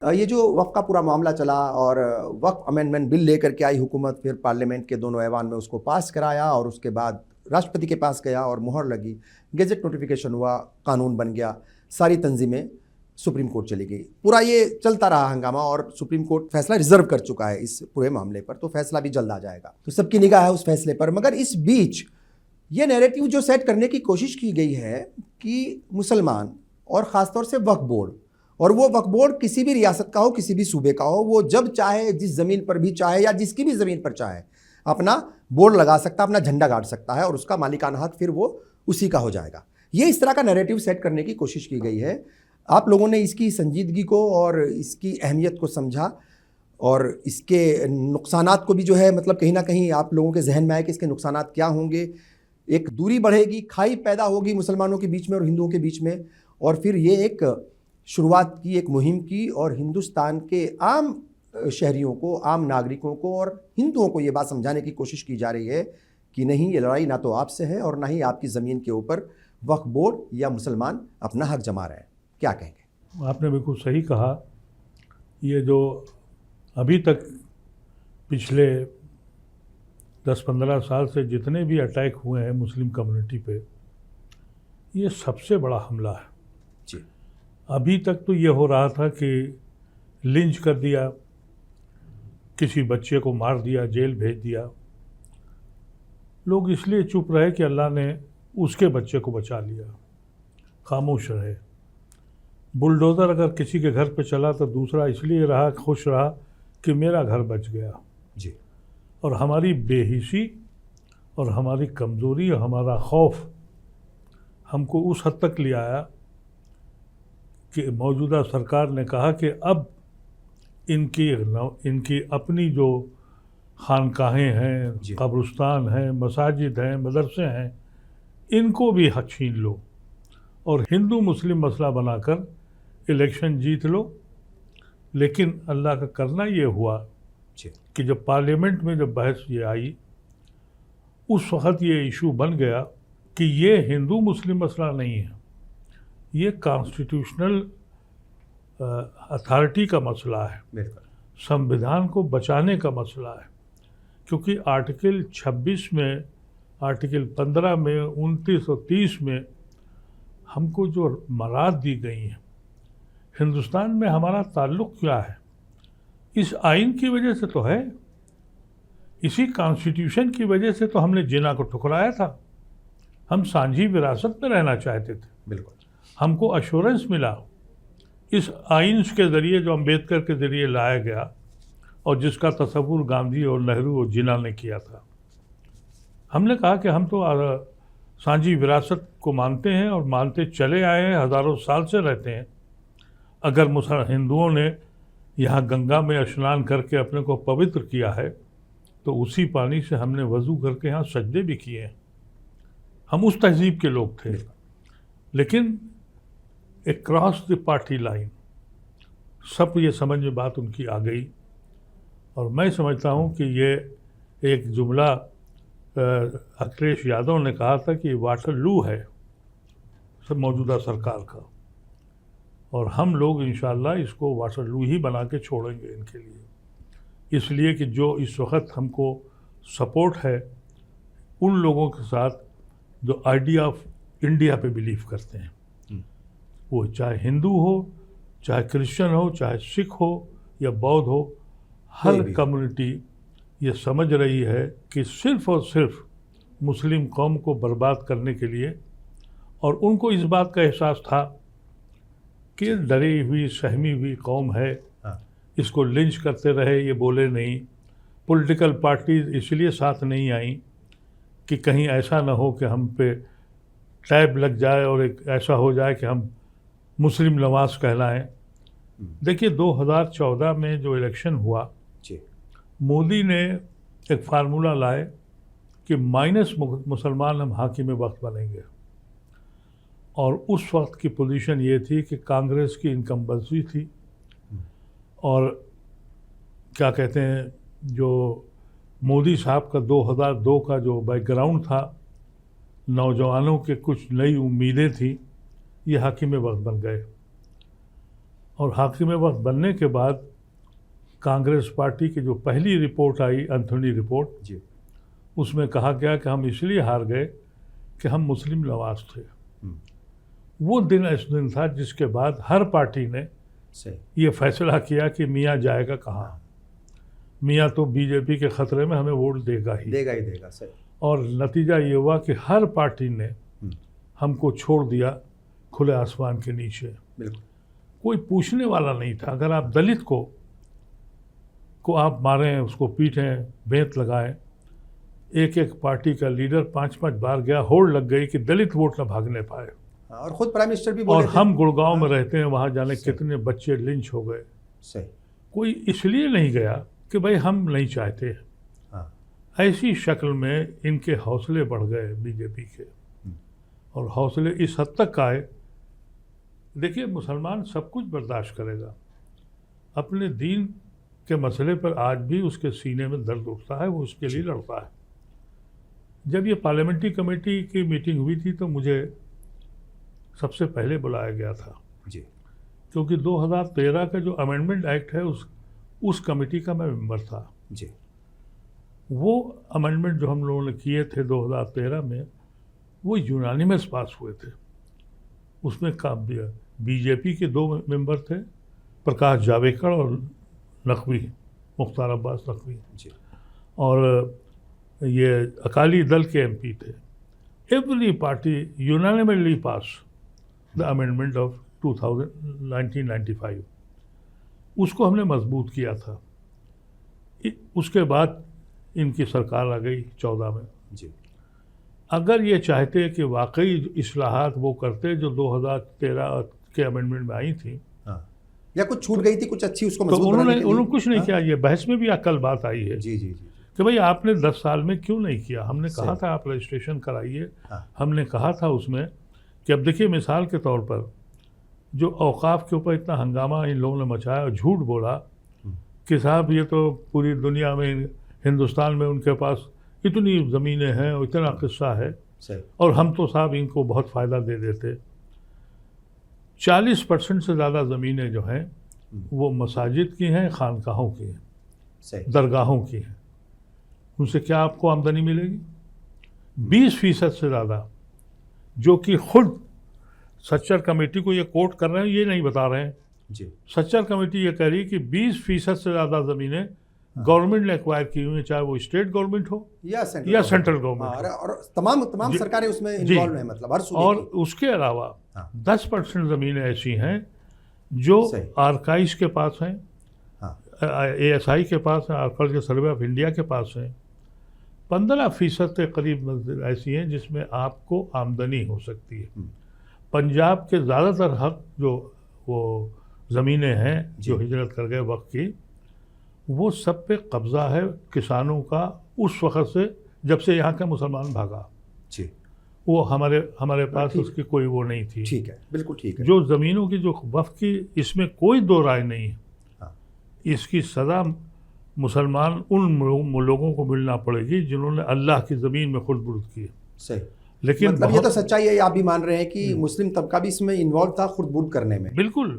ये जो वक्फ का पूरा मामला चला और वक्फ अमेंडमेंट बिल लेकर के आई हुकूमत, फिर पार्लियामेंट के दोनों ऐवान में उसको पास कराया और उसके बाद राष्ट्रपति के पास गया और मुहर लगी, गेजेट नोटिफिकेशन हुआ, कानून बन गया, सारी तंजीमें सुप्रीम कोर्ट चली गई। पूरा ये चलता रहा हंगामा और सुप्रीम कोर्ट फैसला रिजर्व कर चुका है इस पूरे मामले पर, तो फैसला भी जल्द आ जाएगा, तो सबकी निगाह है उस फैसले पर। मगर इस बीच ये नैरेटिव जो सेट करने की कोशिश की गई है कि मुसलमान और ख़ासतौर से वक्फ बोर्ड, और वो वक्फ बोर्ड किसी भी रियासत का हो, किसी भी सूबे का हो, वो जब चाहे जिस ज़मीन पर भी चाहे या जिसकी भी ज़मीन पर चाहे अपना बोर्ड लगा सकता है, अपना झंडा गाड़ सकता है और उसका मालिकाना हक फिर वो उसी का हो जाएगा। ये इस तरह का नैरेटिव सेट करने की कोशिश की गई है। आप लोगों ने इसकी संजीदगी को और इसकी अहमियत को समझा और इसके नुकसानात को भी जो है मतलब कहीं ना कहीं आप लोगों के जहन में आए कि इसके नुकसानात क्या होंगे। एक दूरी बढ़ेगी, खाई पैदा होगी मुसलमानों के बीच में और हिंदुओं के बीच में, और फिर ये एक शुरुआत की एक मुहिम की और हिंदुस्तान के आम शहरियों को, आम नागरिकों को और हिंदुओं को ये बात समझाने की कोशिश की जा रही है कि नहीं, ये लड़ाई ना तो आपसे है और ना ही आपकी ज़मीन के ऊपर वक्फ बोर्ड या मुसलमान अपना हक जमा रहे हैं। क्या कहेंगे? आपने बिल्कुल सही कहा। ये जो अभी तक पिछले 10-15 साल से जितने भी अटैक हुए हैं मुस्लिम कम्युनिटी पे, ये सबसे बड़ा हमला है जी। अभी तक तो ये हो रहा था कि लिंच कर दिया, किसी बच्चे को मार दिया, जेल भेज दिया। लोग इसलिए चुप रहे कि अल्लाह ने उसके बच्चे को बचा लिया, खामोश रहे। बुलडोज़र अगर किसी के घर पे चला तो दूसरा इसलिए रहा, खुश रहा कि मेरा घर बच गया जी। और हमारी बेहिसी और हमारी कमज़ोरी और हमारा खौफ हमको उस हद तक ले आया कि मौजूदा सरकार ने कहा कि अब इनकी अपनी जो खानकाहें हैं, कब्रिस्तान हैं, मसाजिद हैं, मदरसे हैं, इनको भी हक छीन लो और हिंदू मुस्लिम मसला बनाकर इलेक्शन जीत लो। लेकिन अल्लाह का करना ये हुआ कि जब पार्लियामेंट में जब बहस ये आई, उस वक़्त ये इशू बन गया कि ये हिंदू मुस्लिम मसला नहीं है, ये कॉन्स्टिट्यूशनल अथॉरिटी का मसला है, संविधान को बचाने का मसला है। क्योंकि आर्टिकल 26 में, आर्टिकल 15 में, 29 और 30 में हमको जो मराद दी गई हैं, हिंदुस्तान में हमारा ताल्लुक़ क्या है, इस आइन की वजह से तो है, इसी कॉन्स्टिट्यूशन की वजह से तो हमने जिना को ठुकराया था। हम सांझी विरासत में रहना चाहते थे। बिल्कुल। हमको अश्योरेंस मिला इस आइन के ज़रिए जो अम्बेडकर के ज़रिए लाया गया और जिसका तसव्वुर गांधी और नेहरू और जिना ने किया था। हमने कहा कि हम तो सांझी विरासत को मानते हैं और मानते चले आए हैं, हज़ारों साल से रहते हैं। अगर हिंदुओं ने यहाँ गंगा में स्नान करके अपने को पवित्र किया है तो उसी पानी से हमने वज़ू करके यहाँ सजदे भी किए हैं। हम उस तहजीब के लोग थे। लेकिन अक्रॉस द पार्टी लाइन सब ये समझ में बात उनकी आ गई और मैं समझता हूँ कि ये एक जुमला अखिलेश यादव ने कहा था कि वाटरलू है सब मौजूदा सरकार का, और हम लोग इंशाअल्लाह इसको वाटरलू ही बना के छोड़ेंगे इनके लिए। इसलिए कि जो इस वक्त हमको सपोर्ट है उन लोगों के साथ जो आइडिया ऑफ इंडिया पे बिलीव करते हैं, वो चाहे हिंदू हो, चाहे क्रिश्चियन हो, चाहे सिख हो या बौद्ध हो, हर कम्युनिटी ये समझ रही है कि सिर्फ़ और सिर्फ मुस्लिम कौम को बर्बाद करने के लिए, और उनको इस बात का एहसास था कि डरी हुई सहमी हुई कौम है, इसको लिंच करते रहे, ये बोले नहीं। पॉलिटिकल पार्टीज इसलिए साथ नहीं आई कि कहीं ऐसा ना हो कि हम पे टैब लग जाए और एक ऐसा हो जाए कि हम मुस्लिम नवाज कहलाएं। देखिए 2014 में जो इलेक्शन हुआ, मोदी ने एक फार्मूला लाए कि माइनस मुसलमान हम हाकिम वक्त बनेंगे, और उस वक्त की पोजीशन ये थी कि कांग्रेस की इनकम्बेंसी थी और क्या कहते हैं, जो मोदी साहब का 2002 का जो बैकग्राउंड था, नौजवानों के कुछ नई उम्मीदें थी, ये हाकिम वक्त बन गए। और हाकिम वक्त बनने के बाद कांग्रेस पार्टी की जो पहली रिपोर्ट आई, एंथोनी रिपोर्ट, जी। उसमें कहा गया कि हम इसलिए हार गए कि हम मुस्लिम नवाज थे। वो दिन ऐसा दिन था जिसके बाद हर पार्टी ने सही। ये फैसला किया कि मियाँ जाएगा कहाँ, मियाँ तो बीजेपी के ख़तरे में हमें वोट देगा ही देगा। सही। और नतीजा ये हुआ कि हर पार्टी ने हमको छोड़ दिया खुले आसमान के नीचे। बिल्कुल। कोई पूछने वाला नहीं था। अगर आप दलित को आप मारें, उसको पीटें, बेंत लगाएं, एक पार्टी का लीडर 5-5 बार गया, होड़ लग गई कि दलित वोट न भागने पाए। और खुद प्राइम मिनिस्टर भी बोले और थे। हम गुड़गांव में रहते हैं, वहाँ जाने कितने बच्चे लिंच हो गए। सही। कोई इसलिए नहीं गया कि भाई हम नहीं चाहते। ऐसी शक्ल में इनके हौसले बढ़ गए बीजेपी के, और हौसले इस हद तक आए। देखिए, मुसलमान सब कुछ बर्दाश्त करेगा, अपने दीन के मसले पर आज भी उसके सीने में दर्द उठता है, वो उसके लिए लड़ता है। जब ये पार्लियामेंट्री कमेटी की मीटिंग हुई थी तो मुझे सबसे पहले बुलाया गया था जी। क्योंकि 2013 का जो अमेंडमेंट एक्ट है उस कमेटी का मैं मेंबर था जी। वो अमेंडमेंट जो हम लोगों ने किए थे 2013 में, वो यूनानिमस पास हुए थे। उसमें बीजेपी के 2 मेंबर थे, प्रकाश जावड़ेकर और नकवी, मुख्तार अब्बास नकवी जी। और ये अकाली दल के एमपी थे। Every party unanimously pass the amendment of 1995। उसको हमने मजबूत किया था। उसके बाद इनकी सरकार आ गई 14 में जी। अगर ये चाहते कि वाकई इस्लाहात वो करते जो 2013 के अमेंडमेंट में आई थी, या कुछ छूट गई थी कुछ अच्छी, उसको तो मजबूत बनाने के लिए उन्होंने कुछ नहीं किया। ये बहस में भी कल बात आई है जी कि भाई आपने 10 साल में क्यों नहीं किया। हमने कहा था आप रजिस्ट्रेशन कराइए। हमने कहा था उसमें कि अब देखिए, मिसाल के तौर पर जो औकाफ के ऊपर इतना हंगामा इन लोगों ने मचाया और झूठ बोला कि साहब ये तो पूरी दुनिया में, हिंदुस्तान में उनके पास इतनी ज़मीनें हैं और इतना किस्सा है, और हम तो साहब इनको बहुत फ़ायदा दे देते। 40% से ज़्यादा ज़मीनें जो हैं वो मसाजिद की हैं, खानकाहों की हैं, दरगाहों की हैं। उनसे क्या आपको आमदनी मिलेगी? 20% से ज़्यादा, जो कि खुद सच्चर कमेटी को ये कोट कर रहे हैं, ये नहीं बता रहे हैं जी। सच्चर कमेटी ये कह रही है कि 20% से ज़्यादा ज़मीनें गवर्नमेंट ने एक्वायर की हुई हैं, चाहे वो स्टेट गवर्नमेंट हो या सेंट्रल गवर्नमेंट हो। और तमाम सरकारें उसमें इन्वॉल्व हैं, मतलब हर सूबे और की। उसके अलावा 10% ज़मीनें ऐसी हैं जो आर्काइव्स के पास हैं, ASI के पास है, आर्कियोलॉजिकल सर्वे ऑफ इंडिया के पास हैं। 15% के करीब मस्जिद ऐसी हैं जिसमें आपको आमदनी हो सकती है। पंजाब के ज़्यादातर हक जो वो ज़मीनें हैं जो हिजरत कर गए वक्त की, वो सब पे कब्ज़ा है किसानों का, उस वक़्त से जब से यहाँ का मुसलमान भागा जी। वो हमारे पास उसकी कोई वो नहीं थी। ठीक है, बिल्कुल ठीक है। जो ज़मीनों की जो वक़्त की, इसमें कोई दो राय नहीं है। इसकी सज़ा मुसलमान उन लोगों को मिलना पड़ेगी जिन्होंने अल्लाह की ज़मीन में खुद बुर्द की। सही। लेकिन मतलब ये तो सच्चाई है, आप भी मान रहे हैं कि मुस्लिम तबका भी इसमें इन्वॉल्व था खुर्द बुर्द करने में। बिल्कुल।